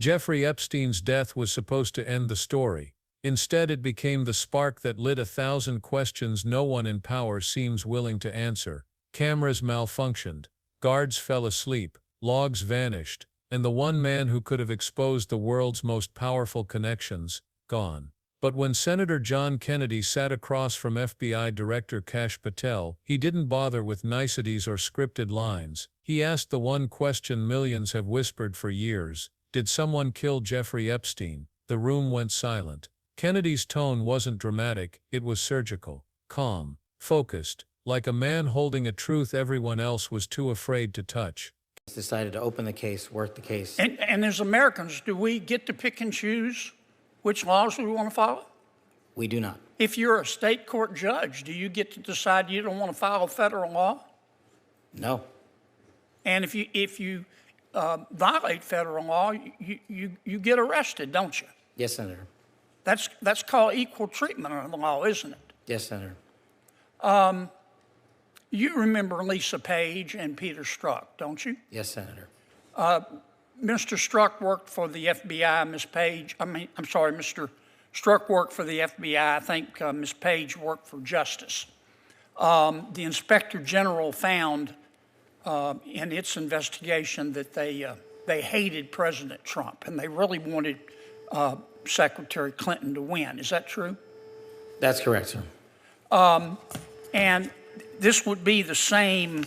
Jeffrey Epstein's death was supposed to end the story. Instead, it became the spark that lit 1,000 questions no one in power seems willing to answer. Cameras malfunctioned, guards fell asleep, logs vanished, and the one man who could have exposed the world's most powerful connections, gone. But when Senator John Kennedy sat across from FBI Director Kash Patel, he didn't bother with niceties or scripted lines. He asked the one question millions have whispered for years: did someone kill Jeffrey Epstein? The room went silent. Kennedy's tone wasn't dramatic, it was surgical, calm, focused, like a man holding a truth everyone else was too afraid to touch. Decided to open the case, work the case. And as Americans, do we get to pick and choose which laws we want to follow? We do not. If you're a state court judge, do you get to decide you don't want to follow federal law? No. And if you violate federal law, you get arrested, don't you? Yes, Senator. That's called equal treatment under the law, isn't it? Yes, Senator. You remember Lisa Page and Peter Strzok, don't you? Yes, Senator. Mr. Strzok worked for the FBI. Mr. Strzok worked for the FBI. I think Ms. Page worked for Justice. The Inspector General found in its investigation that they hated President Trump and they really wanted Secretary Clinton to win. Is that true? That's correct, sir. And this would be the same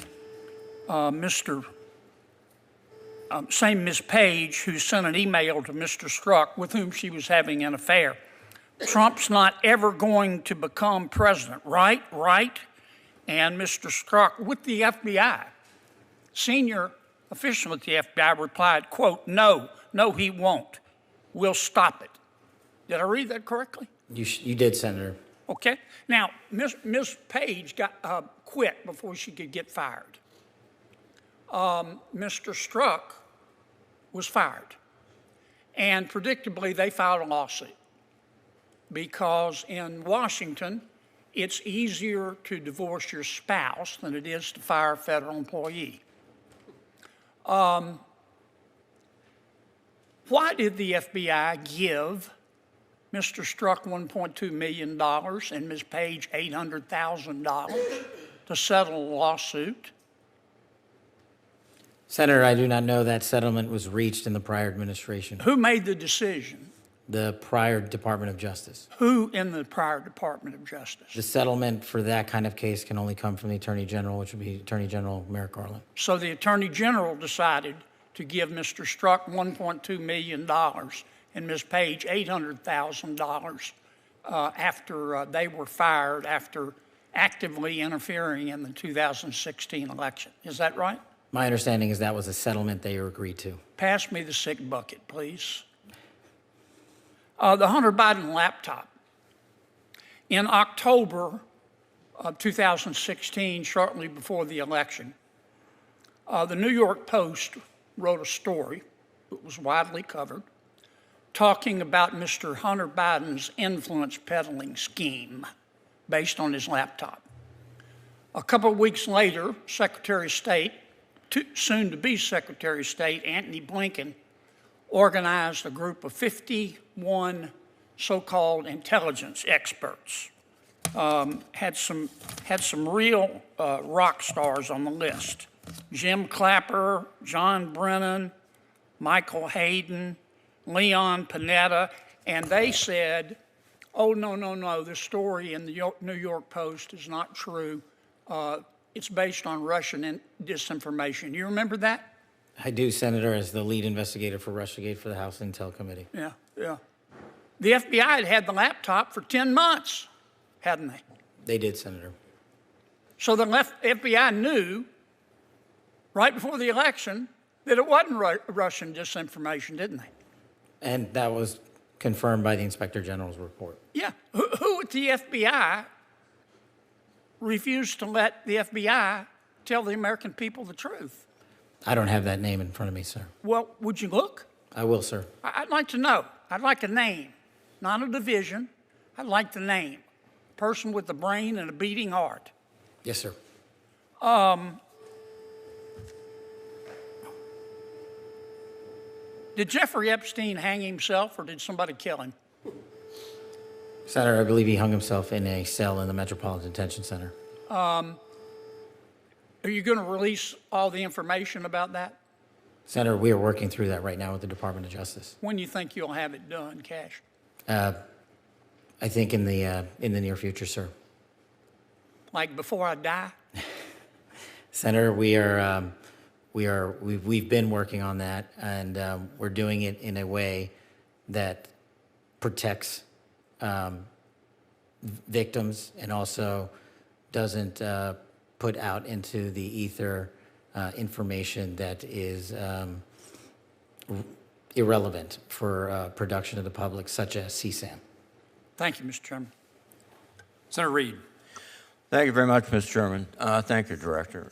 same Ms. Page who sent an email to Mr. Strzok with whom she was having an affair. Trump's not ever going to become president, right? Right? And Mr. Strzok with the FBI, senior official at the FBI replied, quote, no, he won't. We'll stop it. Did I read that correctly? You did, Senator. Okay. Now, Ms. Page got quit before she could get fired. Mr. Strzok was fired. And predictably, they filed a lawsuit because in Washington, it's easier to divorce your spouse than it is to fire a federal employee. Why did the FBI give Mr. Strzok $1.2 million and Ms. Page $800,000 to settle a lawsuit? Senator, I do not know that settlement was reached in the prior administration. Who made the decision? The prior Department of Justice. Who in the prior Department of Justice? The settlement for that kind of case can only come from the Attorney General, which would be Attorney General Merrick Garland. So the Attorney General decided to give Mr. Strzok $1.2 million and Ms. Page $800,000 after they were fired after actively interfering in the 2016 election. Is that right? My understanding is that was a settlement they agreed to. Pass me the sick bucket, please. The Hunter Biden laptop. In October of 2016, shortly before the election, the New York Post wrote a story that was widely covered talking about Mr. Hunter Biden's influence peddling scheme based on his laptop. A couple of weeks later, Secretary of State, soon-to-be Secretary of State, Antony Blinken, organized a group of 51 so-called intelligence experts. Had some real rock stars on the list. Jim Clapper, John Brennan, Michael Hayden, Leon Panetta, and they said, oh, no, this story in the New York Post is not true. It's based on Russian disinformation. You remember that? I do, Senator, as the lead investigator for Russiagate for the House Intel Committee. Yeah. The FBI had the laptop for 10 months, hadn't they? They did, Senator. So the FBI knew right before the election that it wasn't Russian disinformation, didn't they? And that was confirmed by the Inspector General's report. Yeah. Who at the FBI refused to let the FBI tell the American people the truth? I don't have that name in front of me, sir. Well, would you look? I will, sir. I'd like to know. I'd like a name, not a division. I'd like the name. A person with a brain and a beating heart. Yes, sir. Did Jeffrey Epstein hang himself or did somebody kill him? Senator, I believe he hung himself in a cell in the Metropolitan Detention Center. Are you going to release all the information about that? Senator, we are working through that right now with the Department of Justice. When do you think you'll have it done, Cash? I think in the near future, sir. Like before I die? Senator, we've been working on that, and we're doing it in a way that protects victims and also doesn't put out into the ether information that is irrelevant for production of the public, such as CSAM. Thank you, Mr. Chairman. Senator Reed. Thank you very much, Mr. Chairman. Thank you, Director.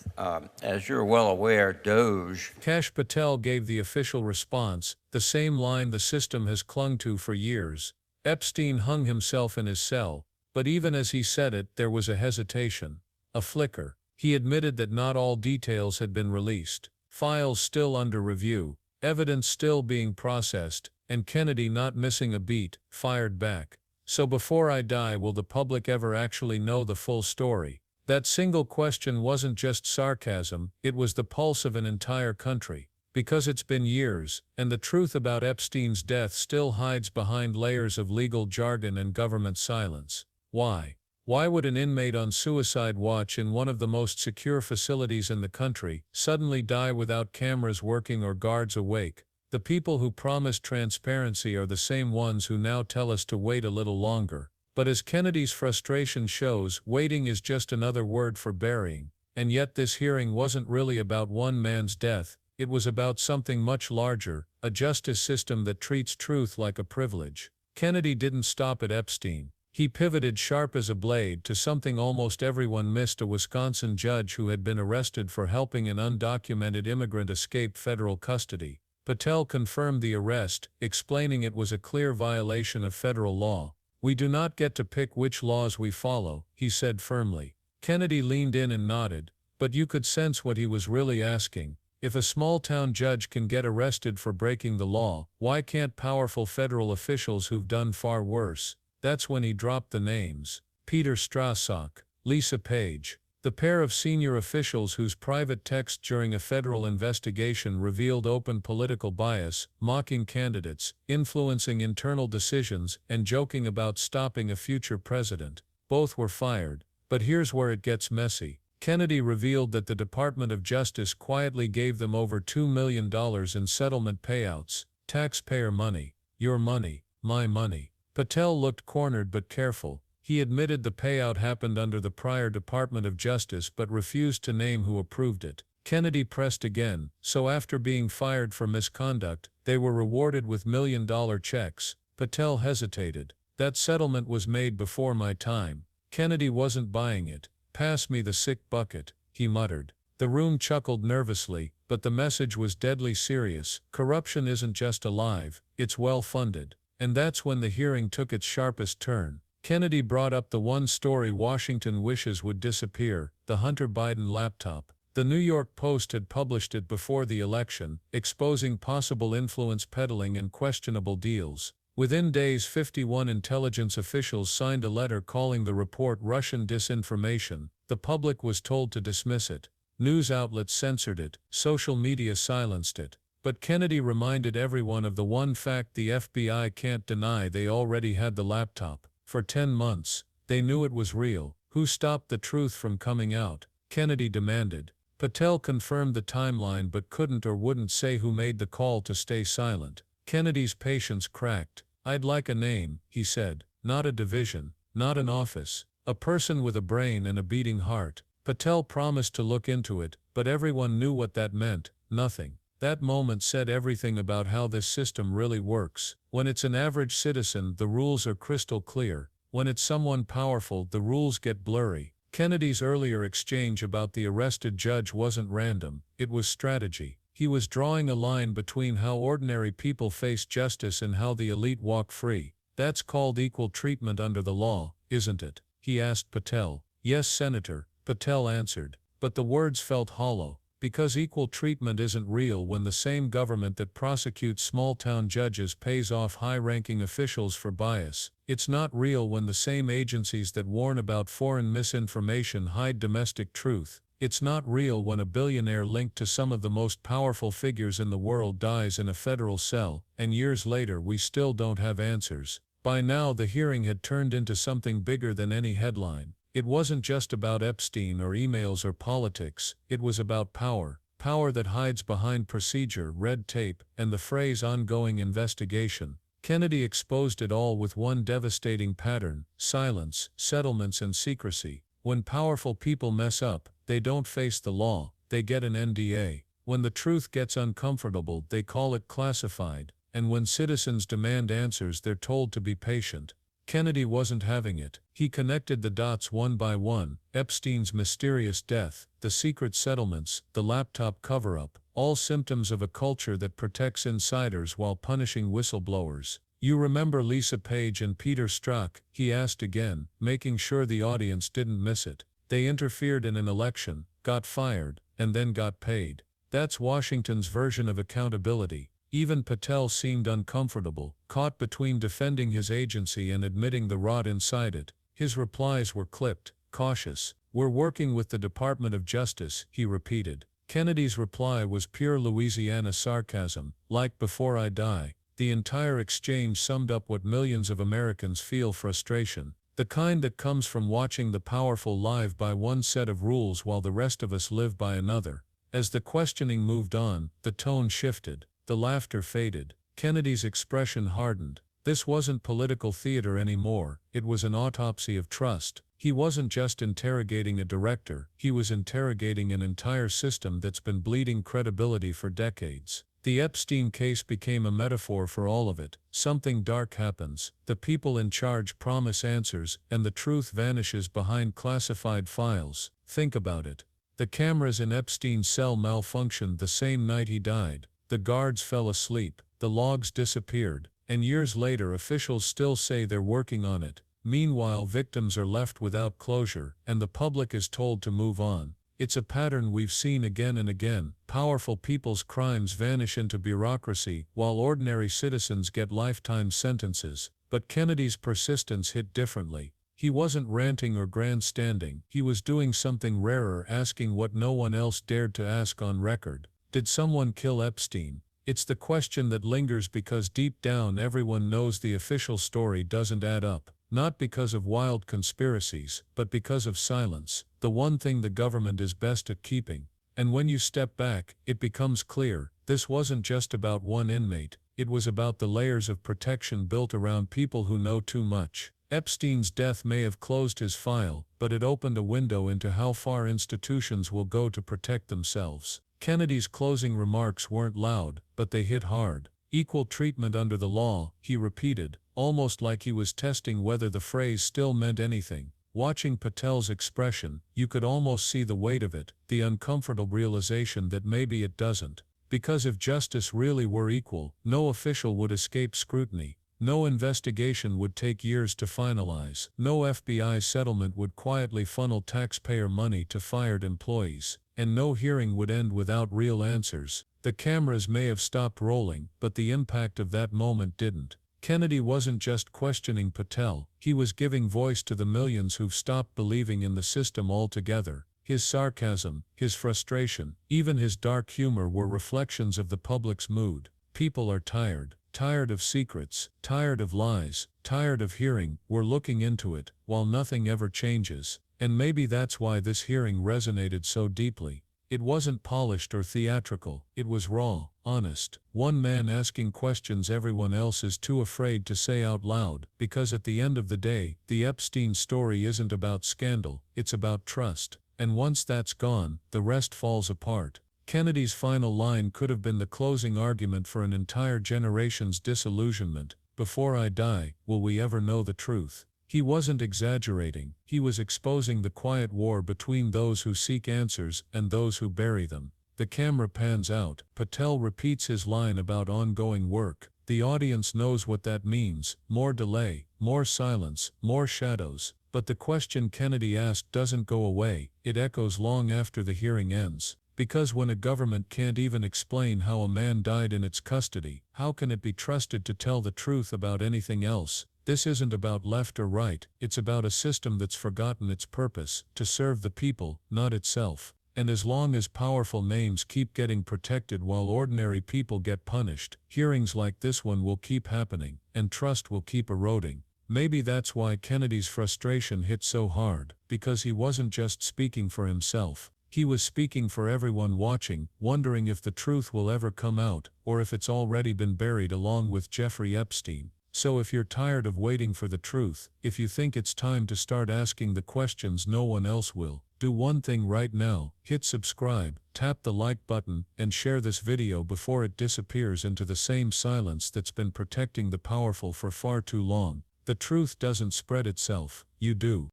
As you're well aware, DOJ... Kash Patel gave the official response, the same line the system has clung to for years. Epstein hung himself in his cell, but even as he said it, there was a hesitation, a flicker. He admitted that not all details had been released, files still under review, evidence still being processed, and Kennedy, not missing a beat, fired back. So before I die, will the public ever actually know the full story? That single question wasn't just sarcasm, it was the pulse of an entire country. Because it's been years, and the truth about Epstein's death still hides behind layers of legal jargon and government silence. Why? Why would an inmate on suicide watch in one of the most secure facilities in the country suddenly die without cameras working or guards awake? The people who promised transparency are the same ones who now tell us to wait a little longer. But as Kennedy's frustration shows, waiting is just another word for burying. And yet this hearing wasn't really about one man's death, it was about something much larger, a justice system that treats truth like a privilege. Kennedy didn't stop at Epstein. He pivoted sharp as a blade to something almost everyone missed: a Wisconsin judge who had been arrested for helping an undocumented immigrant escape federal custody. Patel confirmed the arrest, explaining it was a clear violation of federal law. "We do not get to pick which laws we follow," he said firmly. Kennedy leaned in and nodded, but you could sense what he was really asking. If a small-town judge can get arrested for breaking the law, why can't powerful federal officials who've done far worse? That's when he dropped the names. Peter Strassock, Lisa Page, the pair of senior officials whose private text during a federal investigation revealed open political bias, mocking candidates, influencing internal decisions, and joking about stopping a future president. Both were fired. But here's where it gets messy. Kennedy revealed that the Department of Justice quietly gave them over $2 million in settlement payouts. Taxpayer money. Your money. My money. Patel looked cornered but careful. He admitted the payout happened under the prior Department of Justice but refused to name who approved it. Kennedy pressed again, so after being fired for misconduct, they were rewarded with million-dollar checks. Patel hesitated. That settlement was made before my time. Kennedy wasn't buying it. "Pass me the sick bucket," he muttered. The room chuckled nervously, but the message was deadly serious. Corruption isn't just alive, it's well-funded. And that's when the hearing took its sharpest turn. Kennedy brought up the one story Washington wishes would disappear, the Hunter Biden laptop. The New York Post had published it before the election, exposing possible influence peddling and questionable deals. Within days, 51 intelligence officials signed a letter calling the report Russian disinformation. The public was told to dismiss it. News outlets censored it, social media silenced it. But Kennedy reminded everyone of the one fact the FBI can't deny: they already had the laptop. For 10 months, they knew it was real. Who stopped the truth from coming out? Kennedy demanded. Patel confirmed the timeline but couldn't or wouldn't say who made the call to stay silent. Kennedy's patience cracked. "I'd like a name," he said. "Not a division, not an office. A person with a brain and a beating heart." Patel promised to look into it, but everyone knew what that meant: nothing. That moment said everything about how this system really works. When it's an average citizen, the rules are crystal clear. When it's someone powerful, the rules get blurry. Kennedy's earlier exchange about the arrested judge wasn't random, it was strategy. He was drawing a line between how ordinary people face justice and how the elite walk free. "That's called equal treatment under the law, isn't it?" he asked Patel. "Yes, Senator," Patel answered. But the words felt hollow. Because equal treatment isn't real when the same government that prosecutes small-town judges pays off high-ranking officials for bias. It's not real when the same agencies that warn about foreign misinformation hide domestic truth. It's not real when a billionaire linked to some of the most powerful figures in the world dies in a federal cell, and years later we still don't have answers. By now the hearing had turned into something bigger than any headline. It wasn't just about Epstein or emails or politics, it was about power. Power that hides behind procedure, red tape, and the phrase ongoing investigation. Kennedy exposed it all with one devastating pattern: silence, settlements, and secrecy. When powerful people mess up, they don't face the law, they get an NDA. When the truth gets uncomfortable, they call it classified. And when citizens demand answers, they're told to be patient. Kennedy wasn't having it. He connected the dots one by one: Epstein's mysterious death, the secret settlements, the laptop cover-up, all symptoms of a culture that protects insiders while punishing whistleblowers. "You remember Lisa Page and Peter Strzok?" he asked again, making sure the audience didn't miss it. "They interfered in an election, got fired, and then got paid. That's Washington's version of accountability." Even Patel seemed uncomfortable, caught between defending his agency and admitting the rot inside it. His replies were clipped, cautious. "We're working with the Department of Justice," he repeated. Kennedy's reply was pure Louisiana sarcasm, like "before I die." The entire exchange summed up what millions of Americans feel: frustration. The kind that comes from watching the powerful live by one set of rules while the rest of us live by another. As the questioning moved on, the tone shifted. The laughter faded. Kennedy's expression hardened. This wasn't political theater anymore, it was an autopsy of trust. He wasn't just interrogating a director, he was interrogating an entire system that's been bleeding credibility for decades. The Epstein case became a metaphor for all of it. Something dark happens, the people in charge promise answers, and the truth vanishes behind classified files. Think about it. The cameras in Epstein's cell malfunctioned the same night he died. The guards fell asleep, the logs disappeared, and years later officials still say they're working on it. Meanwhile, victims are left without closure, and the public is told to move on. It's a pattern we've seen again and again. Powerful people's crimes vanish into bureaucracy, while ordinary citizens get lifetime sentences. But Kennedy's persistence hit differently. He wasn't ranting or grandstanding, he was doing something rarer, asking what no one else dared to ask on record. Did someone kill Epstein? It's the question that lingers because deep down everyone knows the official story doesn't add up. Not because of wild conspiracies, but because of silence, the one thing the government is best at keeping. And when you step back, it becomes clear, this wasn't just about one inmate, it was about the layers of protection built around people who know too much. Epstein's death may have closed his file, but it opened a window into how far institutions will go to protect themselves. Kennedy's closing remarks weren't loud, but they hit hard. "Equal treatment under the law," he repeated, almost like he was testing whether the phrase still meant anything. Watching Patel's expression, you could almost see the weight of it, the uncomfortable realization that maybe it doesn't. Because if justice really were equal, no official would escape scrutiny. No investigation would take years to finalize. No FBI settlement would quietly funnel taxpayer money to fired employees. And no hearing would end without real answers. The cameras may have stopped rolling, but the impact of that moment didn't. Kennedy wasn't just questioning Patel, he was giving voice to the millions who've stopped believing in the system altogether. His sarcasm, his frustration, even his dark humor were reflections of the public's mood. People are tired. Tired of secrets, tired of lies, tired of hearing, "We're looking into it," while nothing ever changes. And maybe that's why this hearing resonated so deeply. It wasn't polished or theatrical, it was raw, honest. One man asking questions everyone else is too afraid to say out loud, because at the end of the day, the Epstein story isn't about scandal, it's about trust. And once that's gone, the rest falls apart. Kennedy's final line could have been the closing argument for an entire generation's disillusionment. "Before I die, will we ever know the truth?" He wasn't exaggerating, he was exposing the quiet war between those who seek answers and those who bury them. The camera pans out. Patel repeats his line about ongoing work. The audience knows what that means: more delay, more silence, more shadows. But the question Kennedy asked doesn't go away, it echoes long after the hearing ends. Because when a government can't even explain how a man died in its custody, how can it be trusted to tell the truth about anything else? This isn't about left or right, it's about a system that's forgotten its purpose, to serve the people, not itself. And as long as powerful names keep getting protected while ordinary people get punished, hearings like this one will keep happening, and trust will keep eroding. Maybe that's why Kennedy's frustration hit so hard, because he wasn't just speaking for himself. He was speaking for everyone watching, wondering if the truth will ever come out, or if it's already been buried along with Jeffrey Epstein. So if you're tired of waiting for the truth, if you think it's time to start asking the questions no one else will, do one thing right now: hit subscribe, tap the like button, and share this video before it disappears into the same silence that's been protecting the powerful for far too long. The truth doesn't spread itself, you do.